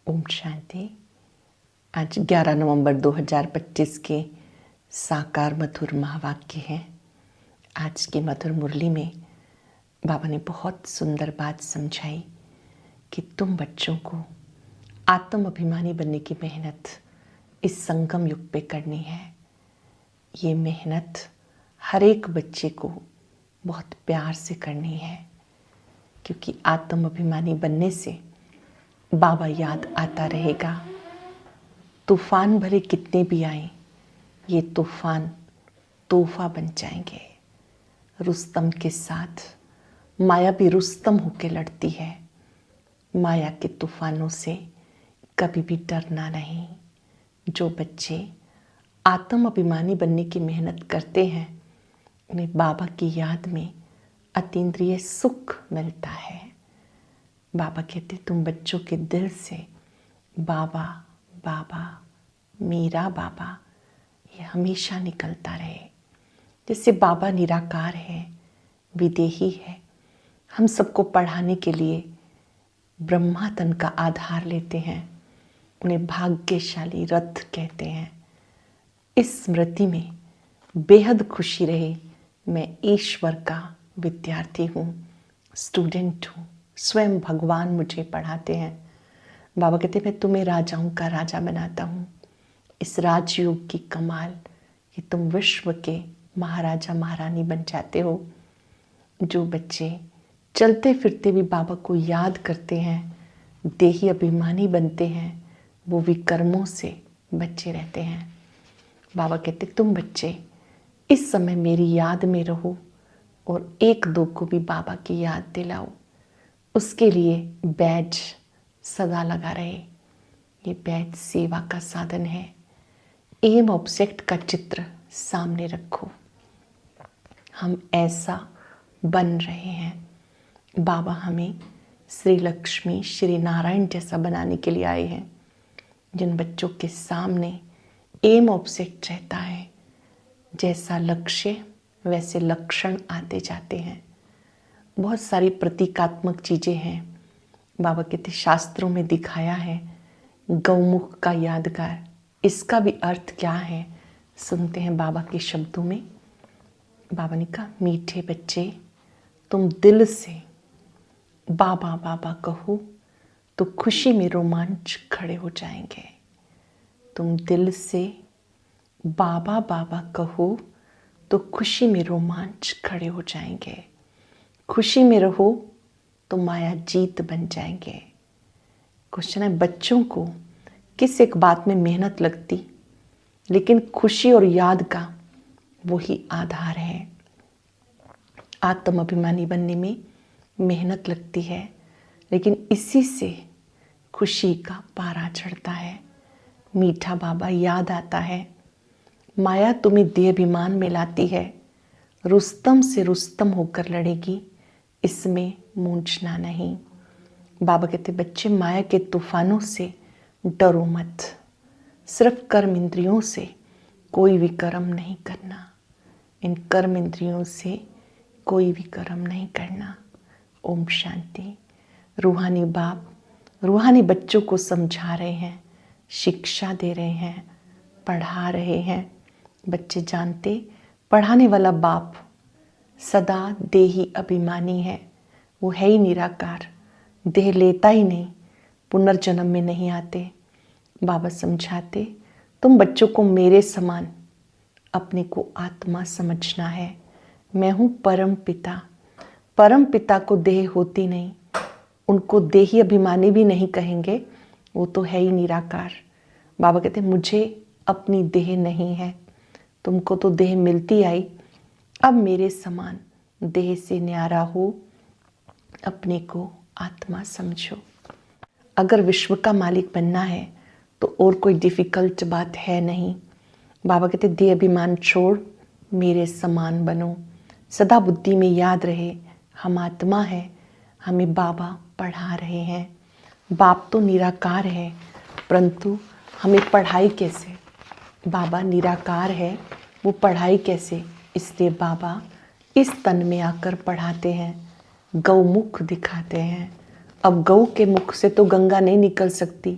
ओम शांति। आज 11 नवंबर 2025 के साकार मधुर महावाक्य हैं। आज की मधुर मुरली में बाबा ने बहुत सुंदर बात समझाई कि तुम बच्चों को आत्म अभिमानी बनने की मेहनत इस संगम युग पे करनी है। ये मेहनत हर एक बच्चे को बहुत प्यार से करनी है, क्योंकि आत्म अभिमानी बनने से बाबा याद आता रहेगा। तूफान भले कितने भी आए, ये तूफान तोहफा बन जाएंगे। रुस्तम के साथ माया भी रुस्तम होकर लड़ती है। माया के तूफानों से कभी भी डरना नहीं। जो बच्चे आत्म अभिमानी बनने की मेहनत करते हैं, उन्हें बाबा की याद में अतीन्द्रिय सुख मिलता है। बाबा कहते तुम बच्चों के दिल से बाबा बाबा मेरा बाबा ये हमेशा निकलता रहे। जैसे बाबा निराकार है, विदेही है, हम सबको पढ़ाने के लिए ब्रह्मा तन का आधार लेते हैं। उन्हें भाग्यशाली रथ कहते हैं। इस स्मृति में बेहद खुशी रहे, मैं ईश्वर का विद्यार्थी हूँ, स्टूडेंट हूँ, स्वयं भगवान मुझे पढ़ाते हैं। बाबा कहते मैं तुम्हें राजाओं का राजा बनाता हूँ। इस राजयोग की कमाल कि तुम विश्व के महाराजा महारानी बन जाते हो। जो बच्चे चलते फिरते भी बाबा को याद करते हैं, देही अभिमानी बनते हैं, वो विकर्मों से बचे रहते हैं। बाबा कहते तुम बच्चे इस समय मेरी याद में रहो और एक दो को भी बाबा की याद दिलाओ। उसके लिए बैज सदा लगा रहे। ये बैज सेवा का साधन है। एम ऑब्जेक्ट का चित्र सामने रखो। हम ऐसा बन रहे हैं। बाबा हमें श्री लक्ष्मी श्री नारायण जैसा बनाने के लिए आए हैं। जिन बच्चों के सामने एम ऑब्जेक्ट रहता है, जैसा लक्ष्य वैसे लक्षण आते जाते हैं। बहुत सारी प्रतीकात्मक चीज़ें हैं। बाबा कहते शास्त्रों में दिखाया है गौमुख का यादगार। इसका भी अर्थ क्या है, सुनते हैं बाबा के शब्दों में। बाबा ने कहा मीठे बच्चे, तुम दिल से बाबा बाबा कहो तो खुशी में रोमांच खड़े हो जाएंगे। तुम दिल से बाबा बाबा कहो तो खुशी में रोमांच खड़े हो जाएंगे। खुशी में रहो तो माया जीत बन जाएंगे। क्वेश्चन है बच्चों को किस एक बात में मेहनत लगती, लेकिन खुशी और याद का वही आधार है। आत्म अभिमानी बनने में मेहनत लगती है, लेकिन इसी से खुशी का पारा चढ़ता है। मीठा बाबा याद आता है। माया तुम्हें देह अभिमान में लाती है। रुस्तम से रुस्तम होकर लड़ेगी, इसमें मूंझना नहीं। बाबा कहते बच्चे माया के तूफानों से डरो मत। सिर्फ कर्म इंद्रियों से कोई भी कर्म नहीं करना। इन कर्म इंद्रियों से कोई भी कर्म नहीं करना। ओम शांति। रूहानी बाप रूहानी बच्चों को समझा रहे हैं, शिक्षा दे रहे हैं, पढ़ा रहे हैं। बच्चे जानते पढ़ाने वाला बाप सदा देही अभिमानी है। वो है ही निराकार, देह लेता ही नहीं, पुनर्जन्म में नहीं आते। बाबा समझाते तुम बच्चों को मेरे समान अपने को आत्मा समझना है। मैं हूँ परम पिता। परम पिता को देह होती नहीं, उनको देही अभिमानी भी नहीं कहेंगे, वो तो है ही निराकार। बाबा कहते मुझे अपनी देह नहीं है, तुमको तो देह मिलती आई। अब मेरे समान देह से न्यारा हो, अपने को आत्मा समझो। अगर विश्व का मालिक बनना है तो और कोई डिफिकल्ट बात है नहीं। बाबा कहते देह अभिमान छोड़, मेरे समान बनो। सदा बुद्धि में याद रहे हम आत्मा है, हमें बाबा पढ़ा रहे हैं। बाप तो निराकार है, परंतु हमें पढ़ाई कैसे। बाबा निराकार है, वो पढ़ाई कैसे। इसलिए बाबा इस तन में आकर पढ़ाते हैं, गौमुख दिखाते हैं। अब गौ के मुख से तो गंगा नहीं निकल सकती,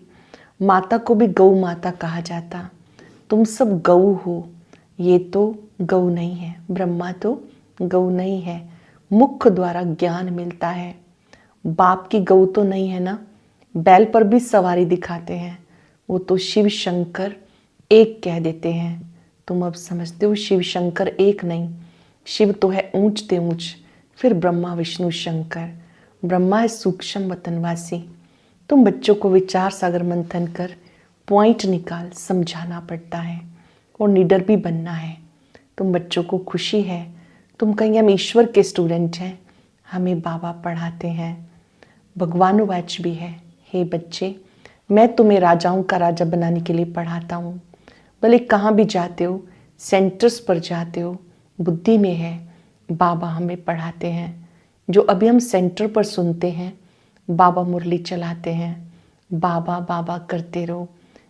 माता को भी गौ माता कहा जाता। तुम सब गऊ हो, ये तो गऊ नहीं है, ब्रह्मा तो गऊ नहीं है। मुख द्वारा ज्ञान मिलता है। बाप की गऊ तो नहीं है ना, बैल पर भी सवारी दिखाते हैं, वो तो शिव शंकर एक कह देते हैं। तुम अब समझते हो शिव शंकर एक नहीं, शिव तो है ऊंच ते ऊंच, फिर ब्रह्मा विष्णु शंकर। ब्रह्मा है सूक्ष्म वतनवासी। तुम बच्चों को विचार सागर मंथन कर पॉइंट निकाल समझाना पड़ता है और निडर भी बनना है। तुम बच्चों को खुशी है, तुम कहेंगे हम ईश्वर के स्टूडेंट हैं, हमें बाबा पढ़ाते हैं। भगवानुवाच भी है, हे बच्चे मैं तुम्हें राजाओं का राजा बनाने के लिए पढ़ाता हूँ। भले कहाँ भी जाते हो, सेंटर्स पर जाते हो, बुद्धि में है, बाबा हमें पढ़ाते हैं। जो अभी हम सेंटर पर सुनते हैं, बाबा मुरली चलाते हैं, बाबा बाबा करते रहो,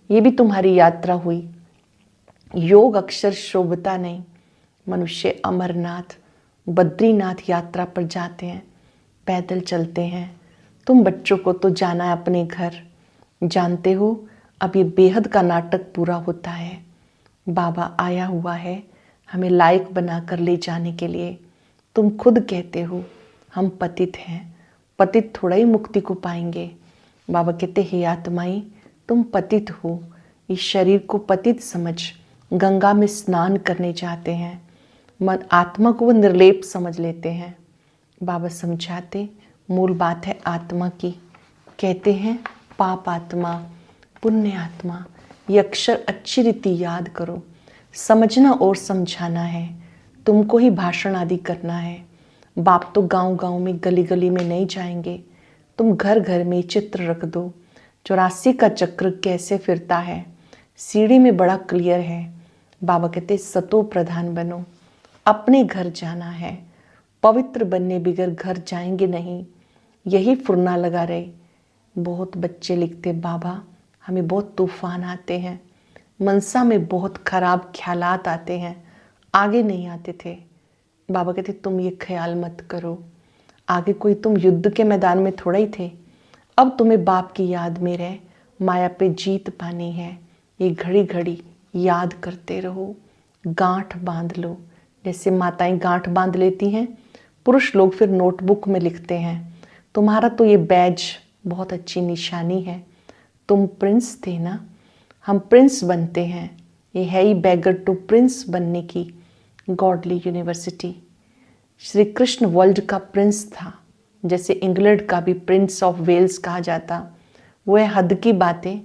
ये भी तुम्हारी यात्रा हुई। योग अक्षर शोभता नहीं, मनुष्य अमरनाथ बद्रीनाथ यात्रा पर जाते हैं, पैदल चलते हैं। तुम बच्चों को तो जाना है अपने घर। जानते हो अब ये बेहद का नाटक पूरा होता है। बाबा आया हुआ है हमें लायक बनाकर ले जाने के लिए। तुम खुद कहते हो हम पतित हैं, पतित थोड़ा ही मुक्ति को पाएंगे। बाबा कहते हे आत्माएं तुम पतित हो, इस शरीर को पतित समझ गंगा में स्नान करने जाते हैं। मन आत्मा को वो निर्लेप समझ लेते हैं। बाबा समझाते मूल बात है आत्मा की। कहते हैं पाप आत्मा पुण्य आत्मा, ये अक्षर अच्छी रीति याद करो। समझना और समझाना है, तुमको ही भाषण आदि करना है। बाप तो गांव गांव में गली गली में नहीं जाएंगे, तुम घर घर में चित्र रख दो। 84 का चक्र कैसे फिरता है, सीढ़ी में बड़ा क्लियर है। बाबा कहते सतो प्रधान बनो, अपने घर जाना है। पवित्र बनने बगैर घर जाएंगे नहीं, यही फुरना लगा रहे। बहुत बच्चे लिखते बाबा हमें बहुत तूफान आते हैं, मनसा में बहुत खराब ख्यालात आते हैं, आगे नहीं आते थे। बाबा कहते तुम ये ख्याल मत करो, आगे कोई तुम युद्ध के मैदान में थोड़ा ही थे। अब तुम्हें बाप की याद में रह माया पे जीत पानी है। ये घड़ी घड़ी याद करते रहो, गांठ बांध लो। जैसे माताएं गांठ बांध लेती हैं, पुरुष लोग फिर नोटबुक में लिखते हैं। तुम्हारा तो ये बैज बहुत अच्छी निशानी है, तुम प्रिंस थे ना, हम प्रिंस बनते हैं। ये है ही बैगर टू प्रिंस बनने की godly university. Shri Krishna world का प्रिंस था, जैसे इंग्लैंड का भी प्रिंस ऑफ वेल्स कहा जाता। वो है हद की बातें।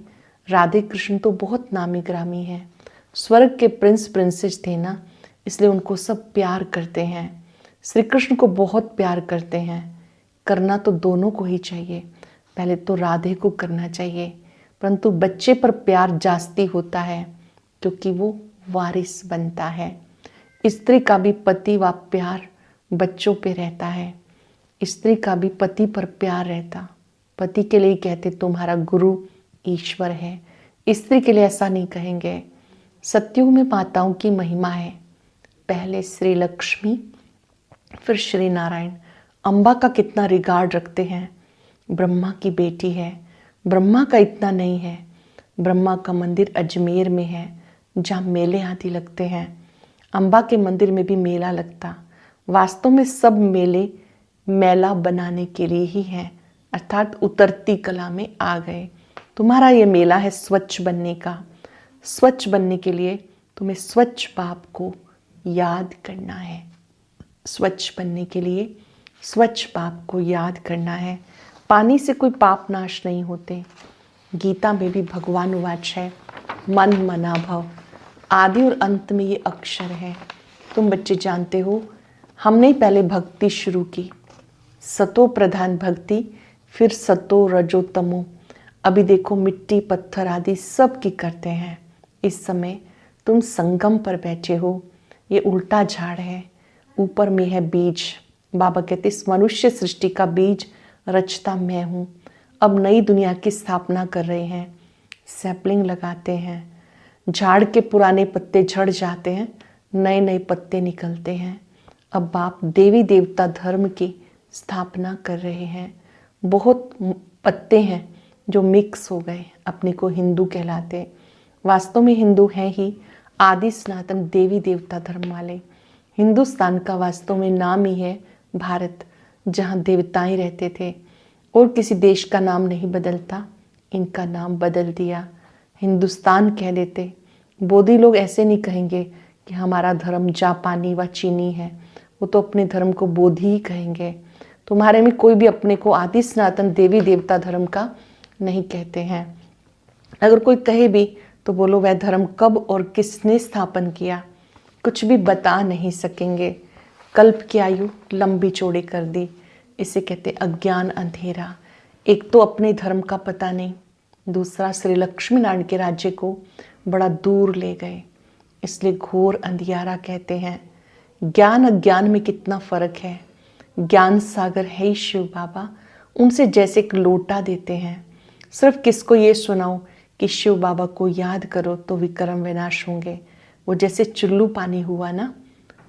राधे कृष्ण तो बहुत नामी ग्रामी हैं, स्वर्ग के प्रिंस प्रिंसेस थे ना, इसलिए उनको सब प्यार करते हैं। श्री कृष्ण को बहुत प्यार करते हैं। करना तो दोनों को ही चाहिए, पहले तो राधे को करना चाहिए, परंतु बच्चे पर प्यार जास्ती होता है क्योंकि वो वारिस बनता है। स्त्री का भी पति व प्यार बच्चों पे रहता है, स्त्री का भी पति पर प्यार रहता। पति के लिए कहते तुम्हारा गुरु ईश्वर है, स्त्री के लिए ऐसा नहीं कहेंगे। सत्युग में माताओं की महिमा है, पहले श्री लक्ष्मी फिर श्री नारायण। अम्बा का कितना रिगार्ड रखते हैं, ब्रह्मा की बेटी है। ब्रह्मा का इतना नहीं है, ब्रह्मा का मंदिर अजमेर में है जहाँ मेले आदि लगते हैं। अम्बा के मंदिर में भी मेला लगता। वास्तव में सब मेले मेला बनाने के लिए ही हैं, अर्थात उतरती कला में आ गए। तुम्हारा ये मेला है स्वच्छ बनने का। स्वच्छ बनने के लिए तुम्हें स्वच्छ बाप को याद करना है। स्वच्छ बनने के लिए स्वच्छ पाप को याद करना है। पानी से कोई पाप नाश नहीं होते। गीता में भी भगवान वाच है मन मना भव, आदि और अंत में ये अक्षर है। तुम बच्चे जानते हो हमने पहले भक्ति शुरू की, सतो प्रधान भक्ति, फिर सतो रजो तमो। अभी देखो मिट्टी पत्थर आदि सब की करते हैं। इस समय तुम संगम पर बैठे हो, ये उल्टा झाड़ है, ऊपर में है बीज। बाबा कहते इस मनुष्य सृष्टि का बीज रचता मैं हूँ। अब नई दुनिया की स्थापना कर रहे हैं, सैपलिंग लगाते हैं, झाड़ के पुराने पत्ते झड़ जाते हैं, नए नए पत्ते निकलते हैं। अब बाप देवी देवता धर्म की स्थापना कर रहे हैं। बहुत पत्ते हैं जो मिक्स हो गए, अपने को हिंदू कहलाते। वास्तव में हिंदू हैं ही आदि सनातन देवी देवता धर्म वाले। हिंदुस्तान का वास्तव में नाम ही है भारत, जहाँ देवताएं रहते थे। और किसी देश का नाम नहीं बदलता, इनका नाम बदल दिया, हिंदुस्तान कह देते। बोधी लोग ऐसे नहीं कहेंगे कि हमारा धर्म जापानी व चीनी है, वो तो अपने धर्म को बोधी ही कहेंगे। तुम्हारे में कोई भी अपने को आदि सनातन देवी देवता धर्म का नहीं कहते हैं। अगर कोई कहे भी तो बोलो वह धर्म कब और किसने स्थापन किया, कुछ भी बता नहीं सकेंगे। कल्प की आयु लंबी चौड़ी कर दी, इसे कहते अज्ञान अंधेरा। एक तो अपने धर्म का पता नहीं, दूसरा श्री लक्ष्मी नारायण के राज्य को बड़ा दूर ले गए, इसलिए घोर अंधियारा कहते हैं। ज्ञान अज्ञान में कितना फर्क है। ज्ञान सागर है ही शिव बाबा, उनसे जैसे एक लोटा देते हैं। सिर्फ किसको ये सुनाओ कि शिव बाबा को याद करो तो विक्रम विनाश होंगे। वो जैसे चुल्लू पानी हुआ ना,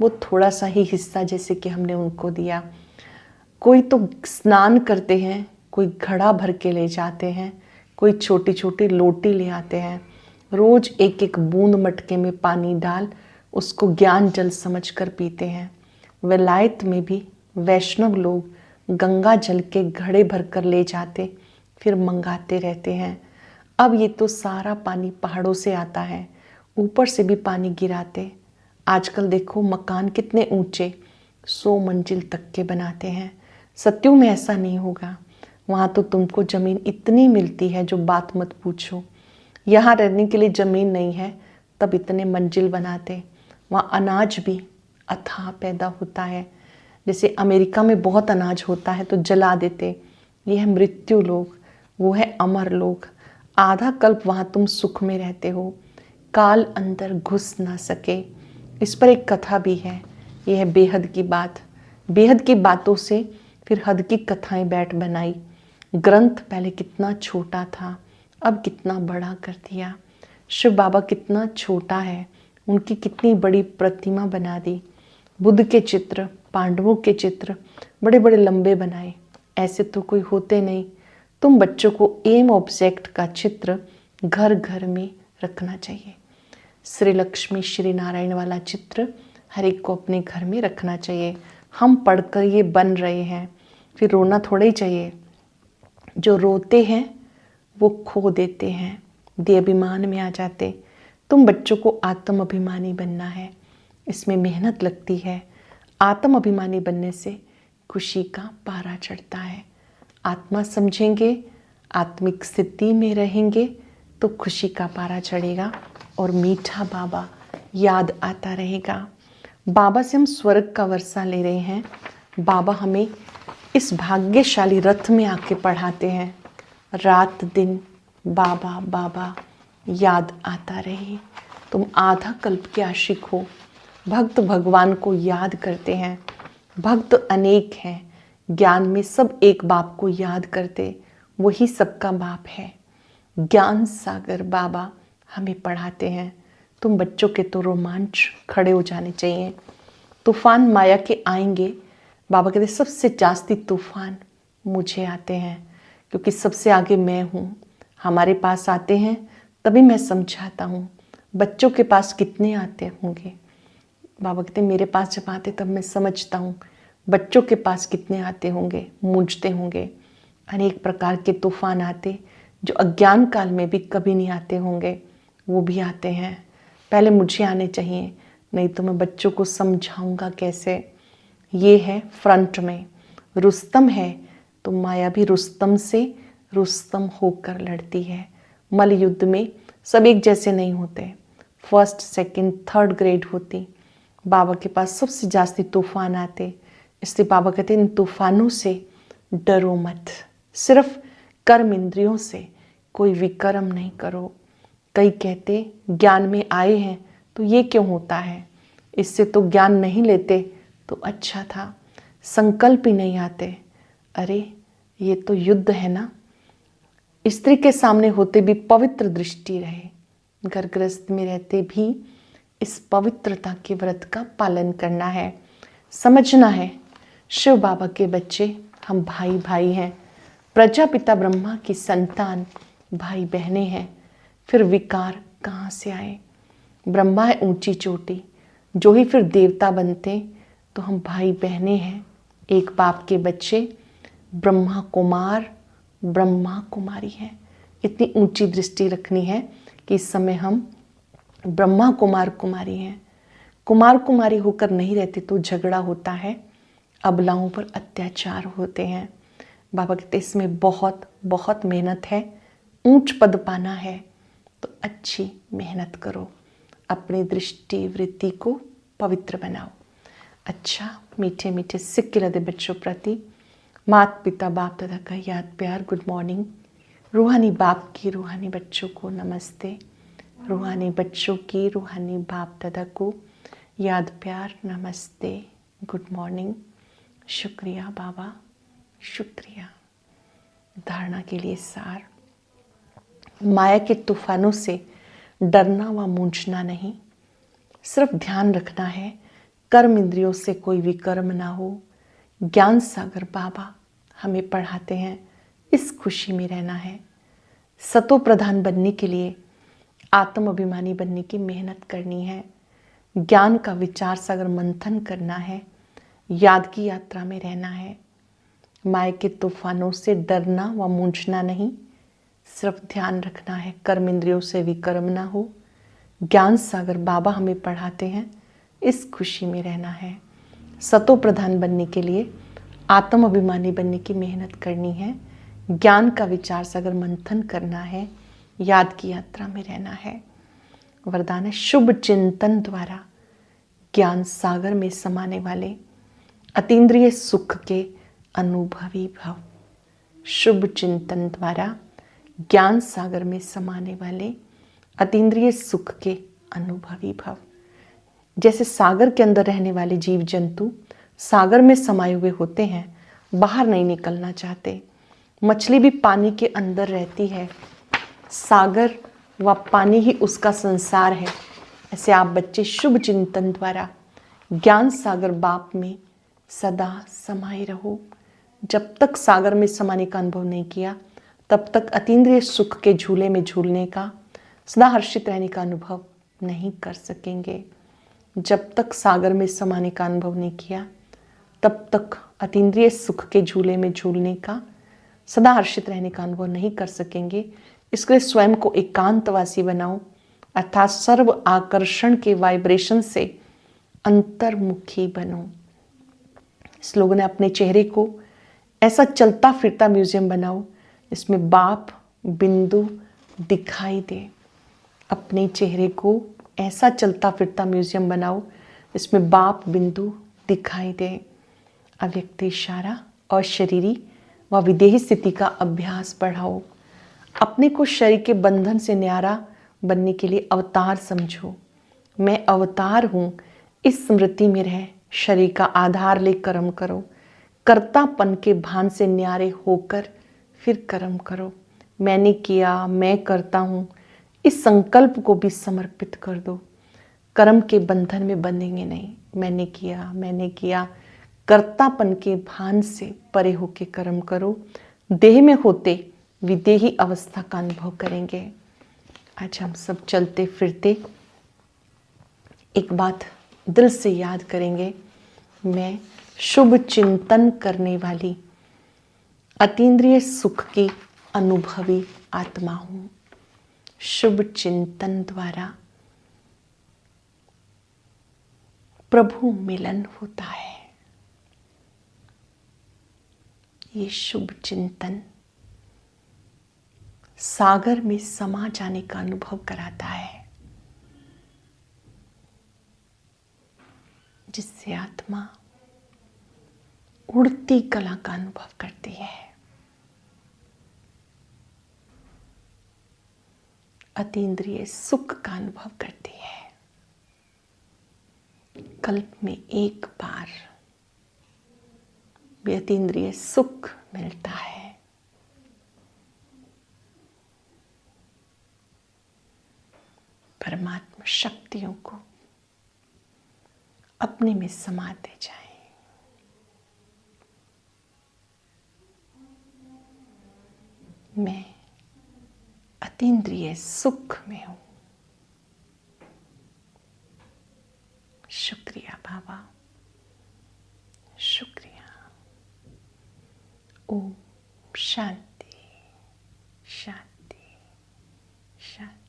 वो थोड़ा सा ही हिस्सा जैसे कि हमने उनको दिया। कोई तो स्नान करते हैं, कोई घड़ा भर के ले जाते हैं, कोई छोटी छोटी लोटी ले आते हैं। रोज एक एक बूंद मटके में पानी डाल उसको ज्ञान जल समझकर पीते हैं। विलायत में भी वैष्णव लोग गंगा जल के घड़े भर कर ले जाते, फिर मंगाते रहते हैं। अब ये तो सारा पानी पहाड़ों से आता है, ऊपर से भी पानी गिराते। आजकल देखो मकान कितने ऊंचे 100 मंजिल तक के बनाते हैं। सत्युग में ऐसा नहीं होगा, वहाँ तो तुमको ज़मीन इतनी मिलती है जो बात मत पूछो। यहाँ रहने के लिए ज़मीन नहीं है तब इतने मंजिल बनाते। वहाँ अनाज भी अथाह पैदा होता है। जैसे अमेरिका में बहुत अनाज होता है तो जला देते। ये है मृत्यु लोग, वो है अमर लोग। आधा कल्प वहाँ तुम सुख में रहते हो, काल अंदर घुस ना सके। इस पर एक कथा भी है, यह है बेहद की बात। बेहद की बातों से फिर हद की कथाएं बैठ बनाई। ग्रंथ पहले कितना छोटा था, अब कितना बड़ा कर दिया। शिव बाबा कितना छोटा है, उनकी कितनी बड़ी प्रतिमा बना दी। बुद्ध के चित्र, पांडवों के चित्र बड़े बड़े लंबे बनाए, ऐसे तो कोई होते नहीं। तुम बच्चों को एम ऑब्जेक्ट का चित्र घर घर में रखना चाहिए। श्री लक्ष्मी श्री नारायण वाला चित्र हर एक को अपने घर में रखना चाहिए। हम पढ़कर ये बन रहे हैं, फिर रोना थोड़ा ही चाहिए। जो रोते हैं वो खो देते हैं, देहाभिमान में आ जाते। तुम बच्चों को आत्म अभिमानी बनना है, इसमें मेहनत लगती है। आत्म अभिमानी बनने से खुशी का पारा चढ़ता है। आत्मा समझेंगे, आत्मिक स्थिति में रहेंगे तो खुशी का पारा चढ़ेगा और मीठा बाबा याद आता रहेगा। बाबा से हम स्वर्ग का वर्षा ले रहे हैं। बाबा हमें इस भाग्यशाली रथ में आके पढ़ाते हैं, रात दिन बाबा बाबा याद आता रहे। तुम आधा कल्प के आशिक हो। भक्त भगवान को याद करते हैं। भक्त अनेक हैं, ज्ञान में सब एक बाप को याद करते, वही सबका बाप है। ज्ञान सागर बाबा हमें पढ़ाते हैं। तुम बच्चों के तो रोमांच खड़े हो जाने चाहिए। तूफान माया के आएंगे, बाबा कहते सबसे जास्ती तूफान मुझे आते हैं, क्योंकि सबसे आगे मैं हूँ। हमारे पास आते हैं तभी मैं समझाता हूँ। बच्चों के पास कितने आते होंगे? बाबा कहते मेरे पास जब आते तब मैं समझता हूँ। बच्चों के पास कितने आते होंगे, मूंझते होंगे। अनेक प्रकार के तूफान आते जो अज्ञान काल में भी कभी नहीं आते होंगे, वो भी आते हैं। पहले मुझे आने चाहिए, नहीं तो मैं बच्चों को समझाऊंगा कैसे। ये है फ्रंट में। रुस्तम है तो माया भी रुस्तम से रुस्तम होकर लड़ती है। मल युद्ध में सब एक जैसे नहीं होते, फर्स्ट सेकंड थर्ड ग्रेड होती। बाबा के पास सबसे जास्ती तूफान आते, इसलिए बाबा कहते इन तूफानों से डरो मत। सिर्फ कर्म इंद्रियों से कोई विकर्म नहीं करो। कई कहते ज्ञान में आए हैं तो ये क्यों होता है, इससे तो ज्ञान नहीं लेते तो अच्छा था। संकल्प ही नहीं आते। अरे ये तो युद्ध है ना। स्त्री के सामने होते भी पवित्र दृष्टि रहे, घर गृहस्थ में रहते भी इस पवित्रता के व्रत का पालन करना है। समझना है शिव बाबा के बच्चे हम भाई भाई हैं। प्रजापिता ब्रह्मा की संतान भाई बहनें हैं, फिर विकार कहाँ से आए? ब्रह्मा है ऊंची चोटी, जो ही फिर देवता बनते, तो हम भाई बहनें हैं, एक बाप के बच्चे, ब्रह्मा कुमार ब्रह्मा कुमारी हैं। इतनी ऊंची दृष्टि रखनी है कि इस समय हम ब्रह्मा कुमार कुमारी हैं। कुमार कुमारी होकर नहीं रहते तो झगड़ा होता है, अबलाओं पर अत्याचार होते हैं। बाबा कहते इसमें बहुत बहुत मेहनत है, ऊंच पद पाना है तो अच्छी मेहनत करो, अपनी दृष्टि वृत्ति को पवित्र बनाओ। अच्छा, मीठे मीठे सिक्के लदे बच्चों प्रति माता पिता बाप दादा का याद प्यार गुड मॉर्निंग। रूहानी बाप की रूहानी बच्चों को नमस्ते, रूहानी बच्चों की रूहानी बाप दादा को याद प्यार नमस्ते, गुड मॉर्निंग। शुक्रिया बाबा, शुक्रिया। धारणा के लिए सार, माया के तूफानों से डरना व मूंझना नहीं, सिर्फ ध्यान रखना है कर्म इंद्रियों से कोई विकर्म ना हो। ज्ञान सागर बाबा हमें पढ़ाते हैं, इस खुशी में रहना है। सतो प्रधान बनने के लिए आत्म अभिमानी बनने की मेहनत करनी है। ज्ञान का विचार सागर मंथन करना है, याद की यात्रा में रहना है। माया के तूफानों से डरना व मूंझना नहीं, सिर्फ ध्यान रखना है कर्म इंद्रियों से विकर्म ना हो। ज्ञान सागर बाबा हमें पढ़ाते हैं, इस खुशी में रहना है। सतो प्रधान बनने के लिए आत्म अभिमानी बनने की मेहनत करनी है, ज्ञान का विचार सागर मंथन करना है, याद की यात्रा में रहना है। वरदान है शुभ चिंतन द्वारा ज्ञान सागर में समाने वाले अतीन्द्रिय सुख के अनुभवी भव। शुभ चिंतन द्वारा ज्ञान सागर में समाने वाले अतीन्द्रिय सुख के अनुभवी भव। जैसे सागर के अंदर रहने वाले जीव जंतु सागर में समाये हुए होते हैं, बाहर नहीं निकलना चाहते। मछली भी पानी के अंदर रहती है, सागर व पानी ही उसका संसार है। ऐसे आप बच्चे शुभ चिंतन द्वारा ज्ञान सागर बाप में सदा समाये रहो। जब तक सागर में समाने का अनुभव नहीं किया, तब तक अतीन्द्रिय सुख के झूले में झूलने का, सदा हर्षित रहने का अनुभव नहीं कर सकेंगे। जब तक सागर में समाने का अनुभव नहीं किया, तब तक अतीन्द्रिय सुख के झूले में झूलने का, सदा हर्षित रहने का अनुभव नहीं कर सकेंगे। इसके लिए स्वयं को एकांतवासी बनाओ, अर्थात सर्व आकर्षण के वाइब्रेशन से अंतर्मुखी बनो। इस लोगों ने अपने चेहरे को ऐसा चलता फिरता म्यूजियम बनाओ, इसमें बाप बिंदु दिखाई दे। अपने चेहरे को ऐसा चलता फिरता म्यूजियम बनाओ, इसमें बाप बिंदु दिखाई दे। अव्यक्त इशारा और शरीरी व विदेही स्थिति का अभ्यास बढ़ाओ। अपने को शरीर के बंधन से न्यारा बनने के लिए अवतार समझो। मैं अवतार हूँ, इस स्मृति में रह शरीर का आधार ले कर्म करो। कर्तापन के भान से न्यारे होकर फिर कर्म करो। मैंने किया, मैं करता हूँ, इस संकल्प को भी समर्पित कर दो। कर्म के बंधन में बंधेंगे नहीं। मैंने किया, कर्तापन के भान से परे होके कर्म करो। देह में होते विदेही अवस्था का अनुभव करेंगे। आज हम सब चलते फिरते एक बात दिल से याद करेंगे, मैं शुभ चिंतन करने वाली अतीन्द्रिय सुख की अनुभवी आत्मा हूँ। शुभ चिंतन द्वारा प्रभु मिलन होता है। ये शुभ चिंतन सागर में समा जाने का अनुभव कराता है, जिससे आत्मा उड़ती कला का अनुभव करती है। अतीन्द्रिय सुख का अनुभव करती है। कल्प में एक बार भी अतीन्द्रिय सुख मिलता है। परमात्मा शक्तियों को अपने में समाते जाएं। मैं अतीन्द्रिय सुख में हूं। शुक्रिया बाबा, शुक्रिया। ओम शांति शांति शांति।